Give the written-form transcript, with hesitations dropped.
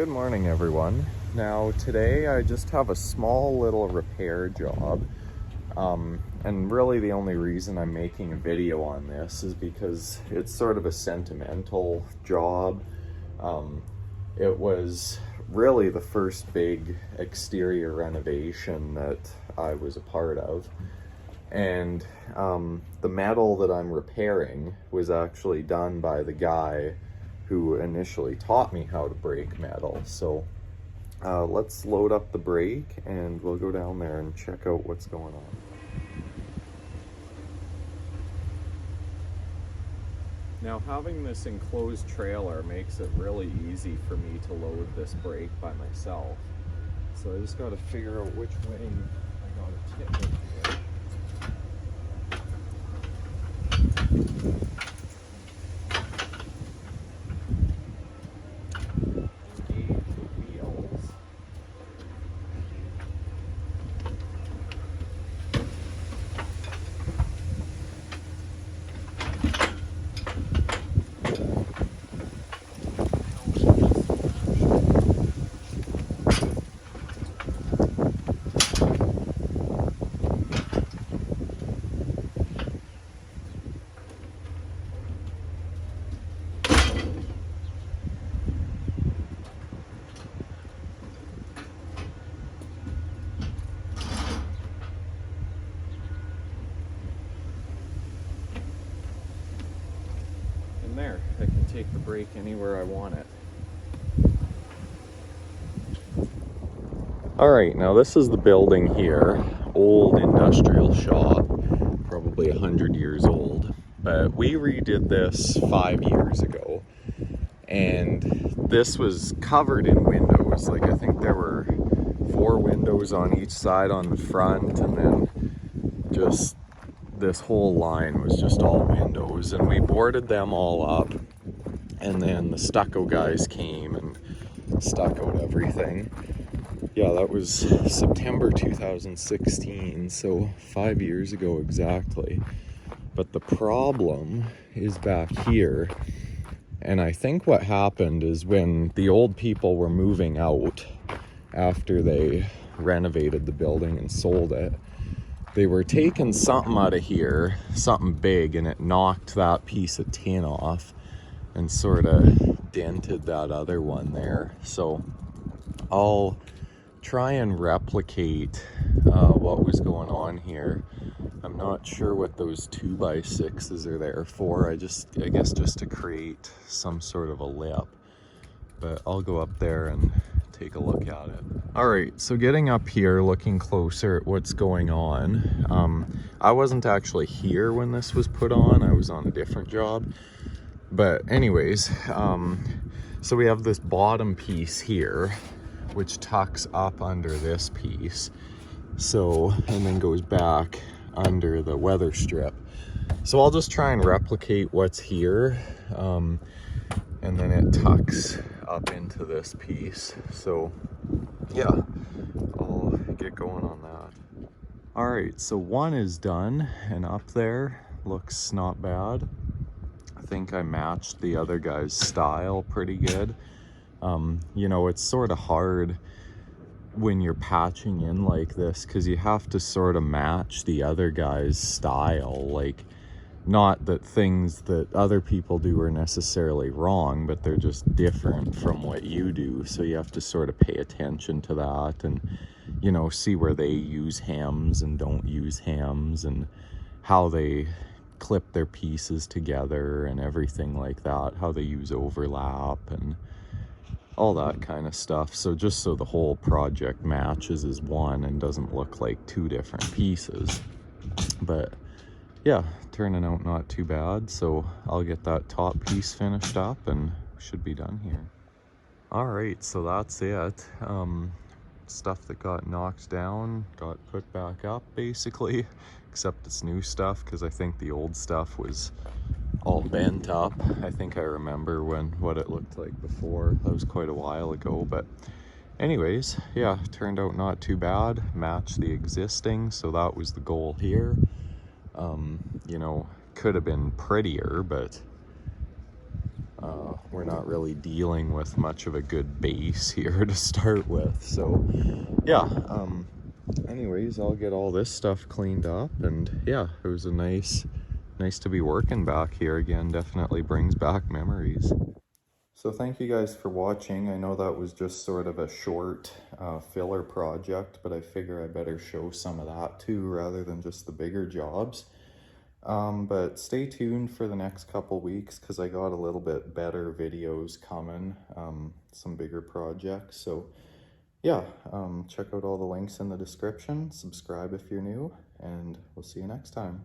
Good morning, everyone. Now today I just have a small little repair job, and really the only reason I'm making a video on this is because it's sort of a sentimental job. It was really the first big exterior renovation that I was a part of, and the metal that I'm repairing was actually done by the guy who initially taught me how to break metal. So let's load up the brake and we'll go down there and check out what's going on. Now, having this enclosed trailer makes it really easy for me to load this brake by myself. So I just got to figure out which way I got to tip it here. There, I can take the brake anywhere I want it. Alright, now this is the building here. Old industrial shop, probably 100 years old. But we redid this 5 years ago, and this was covered in windows. Like, I think there were 4 windows on each side on the front, and then just this whole line was just all windows, and we boarded them all up, and then the stucco guys came and stuccoed everything. Yeah, that was September 2016, so 5 years ago exactly. But the problem is back here, and I think what happened is when the old people were moving out after they renovated the building and sold it, they were taking something out of here, something big, and it knocked that piece of tin off and sort of dented that other one there. So I'll try and replicate what was going on here. I'm not sure what those 2x6s are there for. I guess just to create some sort of a lip. But I'll go up there and take a look at it. All right, so getting up here, looking closer at what's going on. I wasn't actually here when this was put on. I was on a different job. But anyways, so we have this bottom piece here, which tucks up under this piece. So, and then goes back under the weather strip. So I'll just try and replicate what's here. And then it tucks up into this piece. So yeah, I'll get going on that. All right, so one is done, and up there looks not bad. I think I matched the other guy's style pretty good. You know, it's sort of hard when you're patching in like this because you have to sort of match the other guy's style. Like, not that things that other people do are necessarily wrong, but they're just different from what you do. So you have to sort of pay attention to that and, you know, see where they use hems and don't use hems and how they clip their pieces together and everything like that, how they use overlap and all that kind of stuff. So just so the whole project matches as one and doesn't look like 2 different pieces. But yeah, turning out not too bad. So I'll get that top piece finished up and should be done here. All right, so that's it. Stuff that got knocked down got put back up basically, except it's new stuff because I think the old stuff was all bent up. I think I remember what it looked like before. That was quite a while ago, but anyways, yeah, turned out not too bad. Matched the existing, so that was the goal here. You know, could have been prettier, but We're not really dealing with much of a good base here to start with. So yeah, anyways, I'll get all this stuff cleaned up, and yeah, it was a nice to be working back here again. Definitely brings back memories. So thank you guys for watching. I know that was just sort of a short filler project, but I figure I better show some of that too rather than just the bigger jobs. But stay tuned for the next couple weeks because I got a little bit better videos coming, some bigger projects. So yeah, check out all the links in the description, subscribe if you're new, and we'll see you next time.